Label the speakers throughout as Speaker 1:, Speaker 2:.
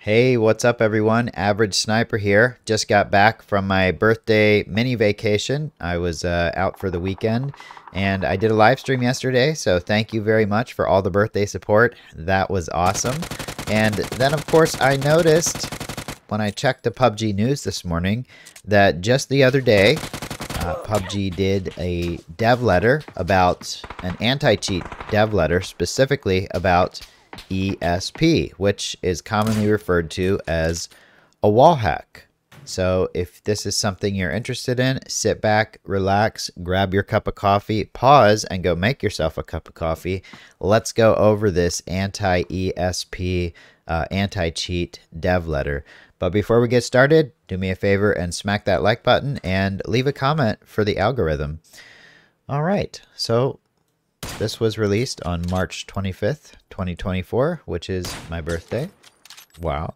Speaker 1: Hey, what's up everyone? Average Sniper here. Just got back from my birthday mini vacation. I was out for the weekend and I did a live stream yesterday, so thank you very much for all the birthday support. That was awesome. And then of course I noticed when I checked the PUBG news this morning that just the other day PUBG did a dev letter about an anti-cheat dev letter specifically about ESP, which is commonly referred to as a wall hack. So if this is something you're interested in, sit back, relax, grab your cup of coffee, pause, and go make yourself a cup of coffee. Let's go over this anti-ESP, anti-cheat dev letter. But before we get started, do me a favor and smack that like button and leave a comment for the algorithm. All right, so this was released on March 25th, 2024, which is my birthday. Wow.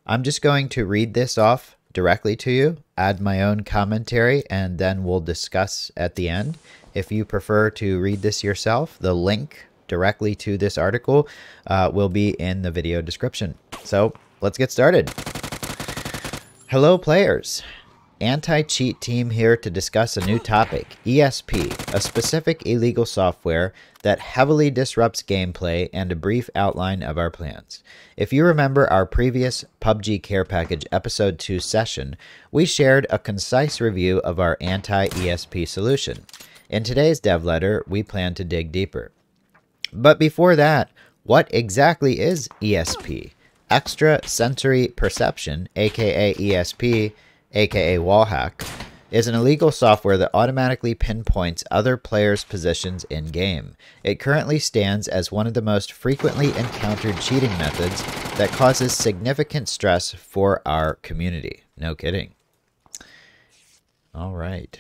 Speaker 1: I'm just going to read this off directly to you, add my own commentary, and then we'll discuss at the end. If you prefer to read this yourself, the link directly to this article will be in the video description. So let's get started. Hello, players. Anti-cheat team here to discuss a new topic, ESP, a specific illegal software that heavily disrupts gameplay, and a brief outline of our plans. If you remember our previous PUBG Care Package Episode 2 session, we shared a concise review of our anti-ESP solution. In today's dev letter, we plan to dig deeper. But before that, what exactly is ESP? Extra Sensory Perception, aka ESP, aka wallhack, is an illegal software that automatically pinpoints other players' positions in-game. It currently stands as one of the most frequently encountered cheating methods that causes significant stress for our community. No kidding. All right.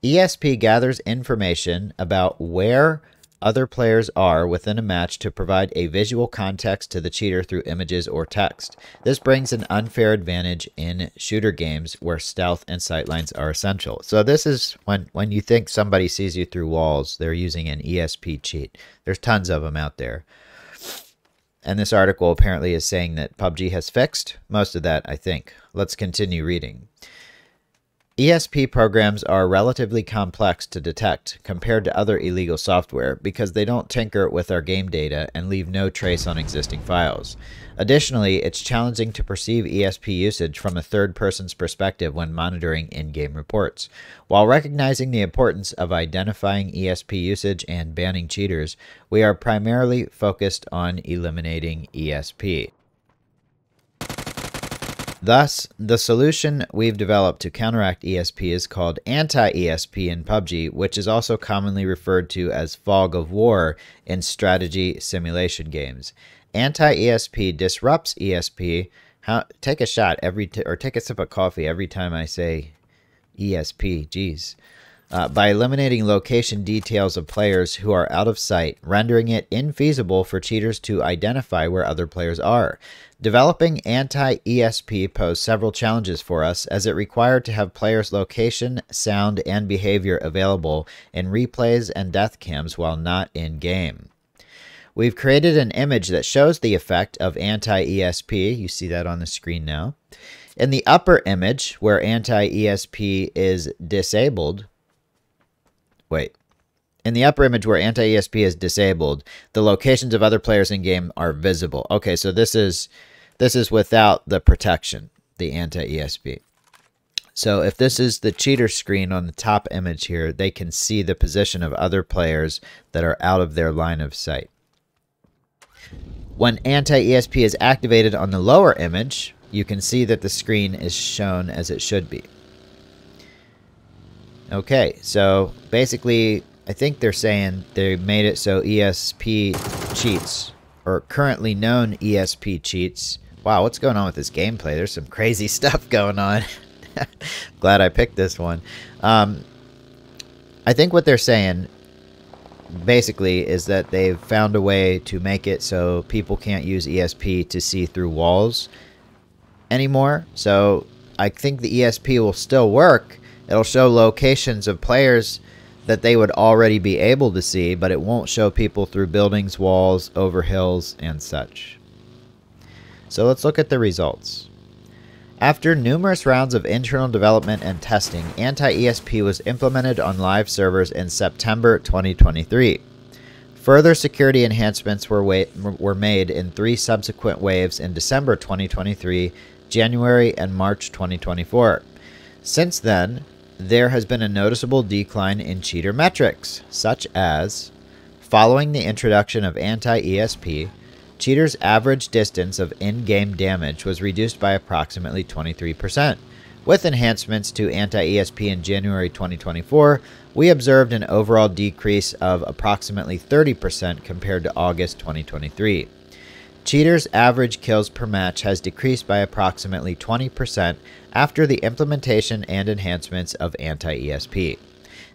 Speaker 1: ESP gathers information about where other players are within a match to provide a visual context to the cheater through images or text. This brings an unfair advantage in shooter games where stealth and sightlines are essential. So this is when you think somebody sees you through walls, they're using an ESP cheat. There's tons of them out there. And this article apparently is saying that PUBG has fixed most of that, I think. Let's continue reading. ESP programs are relatively complex to detect compared to other illegal software because they don't tinker with our game data and leave no trace on existing files. Additionally, it's challenging to perceive ESP usage from a third person's perspective when monitoring in-game reports. While recognizing the importance of identifying ESP usage and banning cheaters, we are primarily focused on eliminating ESP. Thus, the solution we've developed to counteract ESP is called anti-ESP in PUBG, which is also commonly referred to as fog of war in strategy simulation games. Anti-ESP disrupts ESP. Take a shot or take a sip of coffee every time I say ESP. Jeez. By eliminating location details of players who are out of sight, rendering it infeasible for cheaters to identify where other players are. Developing anti-ESP posed several challenges for us, as it required to have players' location, sound, and behavior available in replays and death cams while not in-game. We've created an image that shows the effect of anti-ESP. You see that on the screen now. In the upper image, where anti-ESP is disabled, in the upper image where anti-ESP is disabled, the locations of other players in game are visible. Okay, so this is without the protection, the anti-ESP. So if this is the cheater screen on the top image here, they can see the position of other players that are out of their line of sight. When anti-ESP is activated on the lower image, you can see that the screen is shown as it should be. Okay, so basically, I think they're saying they made it so ESP cheats, or currently known ESP cheats. Wow, what's going on with this gameplay? There's some crazy stuff going on. Glad I picked this one. I think what they're saying, basically, is that they've found a way to make it so people can't use ESP to see through walls anymore. So I think the ESP will still work. It'll show locations of players that they would already be able to see, but it won't show people through buildings, walls, over hills, and such. So let's look at the results. After numerous rounds of internal development and testing, anti-ESP was implemented on live servers in September 2023. Further security enhancements were made in 3 subsequent waves in December 2023, January, and March 2024. Since then, there has been a noticeable decline in cheater metrics, such as, following the introduction of anti-ESP, cheaters' average distance of in-game damage was reduced by approximately 23%. With enhancements to anti-ESP in January 2024, we observed an overall decrease of approximately 30% compared to August 2023. Cheaters' average kills per match has decreased by approximately 20% after the implementation and enhancements of anti-ESP.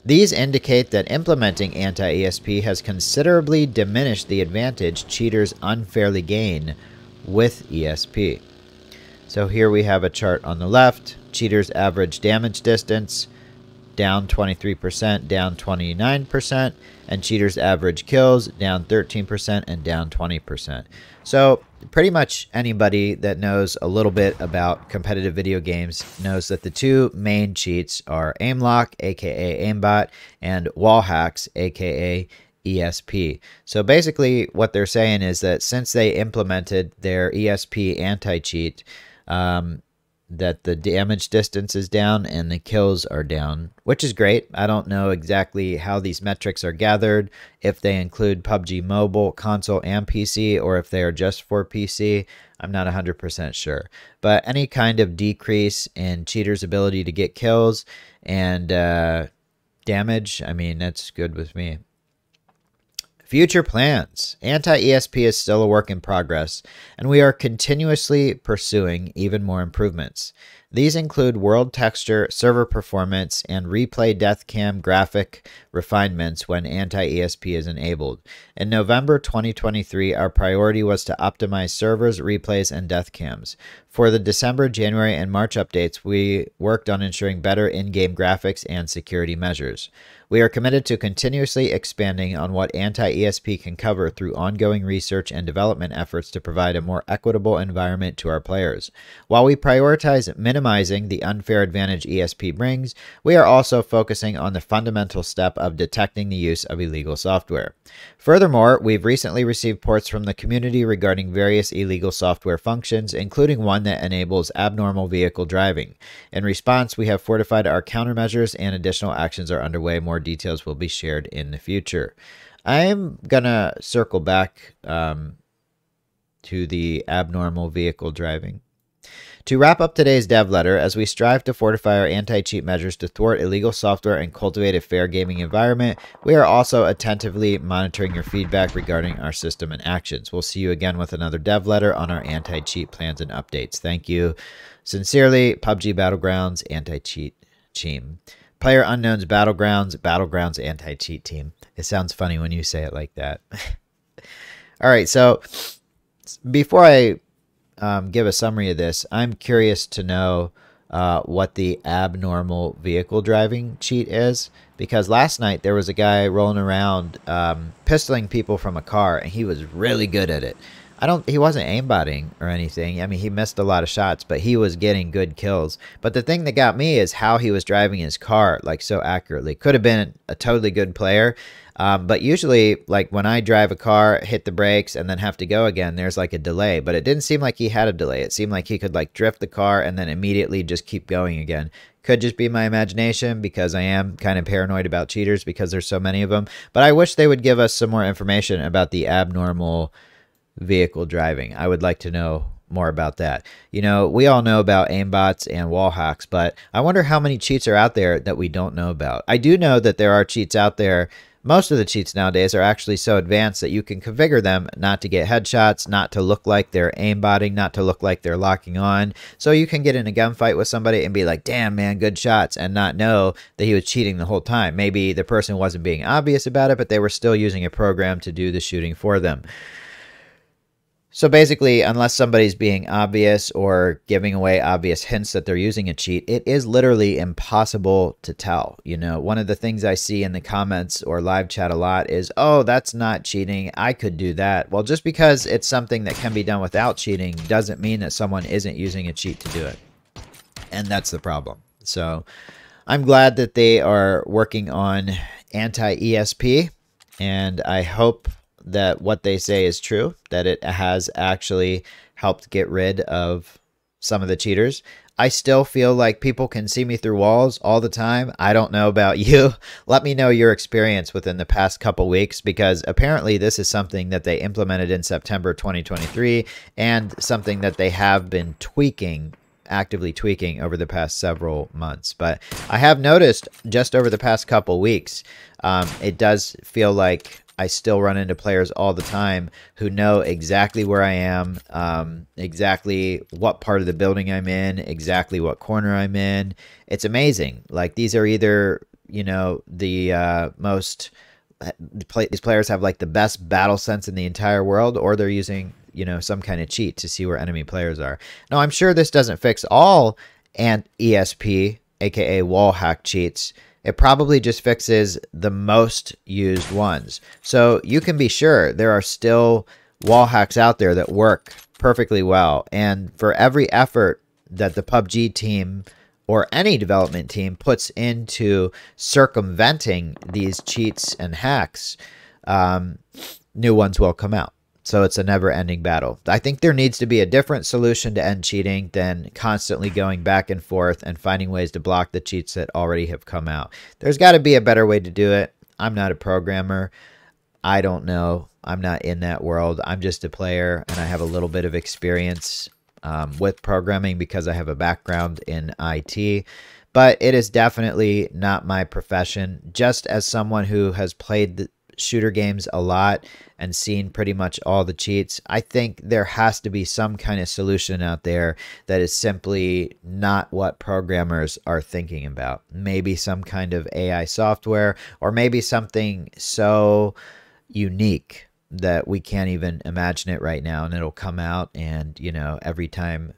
Speaker 1: These indicate that implementing anti-ESP has considerably diminished the advantage cheaters unfairly gain with ESP. So here we have a chart on the left. Cheaters' average damage distance down 23%, down 29%, and cheaters' average kills down 13% and down 20%. So pretty much anybody that knows a little bit about competitive video games knows that the 2 main cheats are aim lock, aka aimbot, and wall hacks, aka ESP. So basically what they're saying is that since they implemented their ESP anti-cheat, that the damage distance is down and the kills are down, which is great. I don't know exactly how these metrics are gathered, if they include PUBG Mobile, console, and PC, or if they are just for PC. I'm not 100% sure. But any kind of decrease in cheaters' ability to get kills and damage, I mean, that's good with me. Future plans. Anti-ESP is still a work in progress, and we are continuously pursuing even more improvements. These include world texture, server performance, and replay death cam graphic refinements when anti-ESP is enabled. In November 2023, our priority was to optimize servers, replays, and death cams. For the December, January, and March updates, we worked on ensuring better in-game graphics and security measures. We are committed to continuously expanding on what anti-ESP can cover through ongoing research and development efforts to provide a more equitable environment to our players. While we prioritize minimizing the unfair advantage ESP brings, we are also focusing on the fundamental step of detecting the use of illegal software. Furthermore, we've recently received reports from the community regarding various illegal software functions, including one that enables abnormal vehicle driving. In response, we have fortified our countermeasures and additional actions are underway. More details will be shared in the future. I'm gonna circle back to the abnormal vehicle driving. To wrap up today's dev letter, as we strive to fortify our anti-cheat measures to thwart illegal software and cultivate a fair gaming environment, we are also attentively monitoring your feedback regarding our system and actions. We'll see you again with another dev letter on our anti-cheat plans and updates. Thank you. Sincerely, PUBG Battlegrounds Anti-Cheat Team. Player Unknown's Battlegrounds Anti-Cheat Team. It sounds funny when you say it like that. All right, so before I give a summary of this, I'm curious to know what the abnormal vehicle driving cheat is, because last night there was a guy rolling around pistoling people from a car, and he was really good at it. He wasn't aimbotting or anything. I mean, he missed a lot of shots, but he was getting good kills. But the thing that got me is how he was driving his car, like, so accurately. Could have been a totally good player. But usually, like, when I drive a car, hit the brakes, and then have to go again, there's like a delay. But it didn't seem like he had a delay. It seemed like he could, like, drift the car and then immediately just keep going again. Could just be my imagination, because I am kind of paranoid about cheaters because there's so many of them. But I wish they would give us some more information about the abnormal vehicle driving. I would like to know more about that. You know, we all know about aimbots and wall hacks, but I wonder how many cheats are out there that we don't know about. I do know that there are cheats out there. Most of the cheats nowadays are actually so advanced that you can configure them not to get headshots, not to look like they're aimbotting, not to look like they're locking on. So you can get in a gunfight with somebody and be like, damn man, good shots, and not know that he was cheating the whole time. Maybe the person wasn't being obvious about it, but they were still using a program to do the shooting for them. So basically, unless somebody's being obvious or giving away obvious hints that they're using a cheat, it is literally impossible to tell. You know, one of the things I see in the comments or live chat a lot is, oh, that's not cheating. I could do that. Well, just because it's something that can be done without cheating doesn't mean that someone isn't using a cheat to do it. And that's the problem. So I'm glad that they are working on anti-ESP, and I hope that what they say is true, that it has actually helped get rid of some of the cheaters. I still feel like people can see me through walls all the time. I don't know about you. Let me know your experience within the past couple weeks, because apparently this is something that they implemented in September 2023 and something that they have been actively tweaking over the past several months. But I have noticed just over the past couple weeks, it does feel like I still run into players all the time who know exactly where I am, exactly what part of the building I'm in, exactly what corner I'm in. It's amazing. Like, these are either, you know, the these players have like the best battle sense in the entire world, or they're using, you know, some kind of cheat to see where enemy players are. Now, I'm sure this doesn't fix all ESP, aka wall hack cheats. It probably just fixes the most used ones. So you can be sure there are still wall hacks out there that work perfectly well. And for every effort that the PUBG team or any development team puts into circumventing these cheats and hacks, new ones will come out. So it's a never-ending battle. I think there needs to be a different solution to end cheating than constantly going back and forth and finding ways to block the cheats that already have come out. There's got to be a better way to do it. I'm not a programmer. I don't know. I'm not in that world. I'm just a player, and I have a little bit of experience with programming because I have a background in IT. But it is definitely not my profession. Just as someone who has played the shooter games a lot and seen pretty much all the cheats, I think there has to be some kind of solution out there that is simply not what programmers are thinking about. Maybe some kind of AI software, or maybe something so unique that we can't even imagine it right now, and it'll come out, and, you know, every time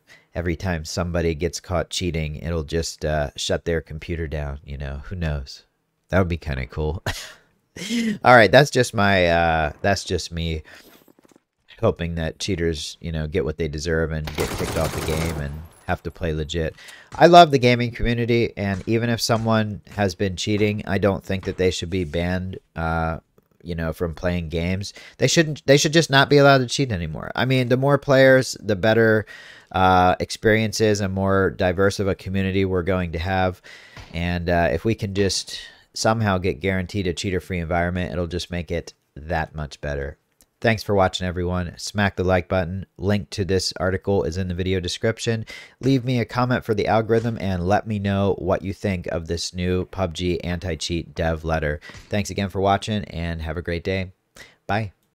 Speaker 1: somebody gets caught cheating, it'll just shut their computer down. You know, who knows? That would be kind of cool. All right, that's just me hoping that cheaters, you know, get what they deserve and get kicked off the game and have to play legit. I love the gaming community, and even if someone has been cheating, I don't think that they should be banned, you know, from playing games. They should just not be allowed to cheat anymore. I mean, the more players, the better experiences and more diverse of a community we're going to have. And if we can just somehow get guaranteed a cheater-free environment, it'll just make it that much better. Thanks for watching, everyone. Smack the like button. Link to this article is in the video description. Leave me a comment for the algorithm and let me know what you think of this new PUBG anti-cheat dev letter. Thanks again for watching, and have a great day. Bye.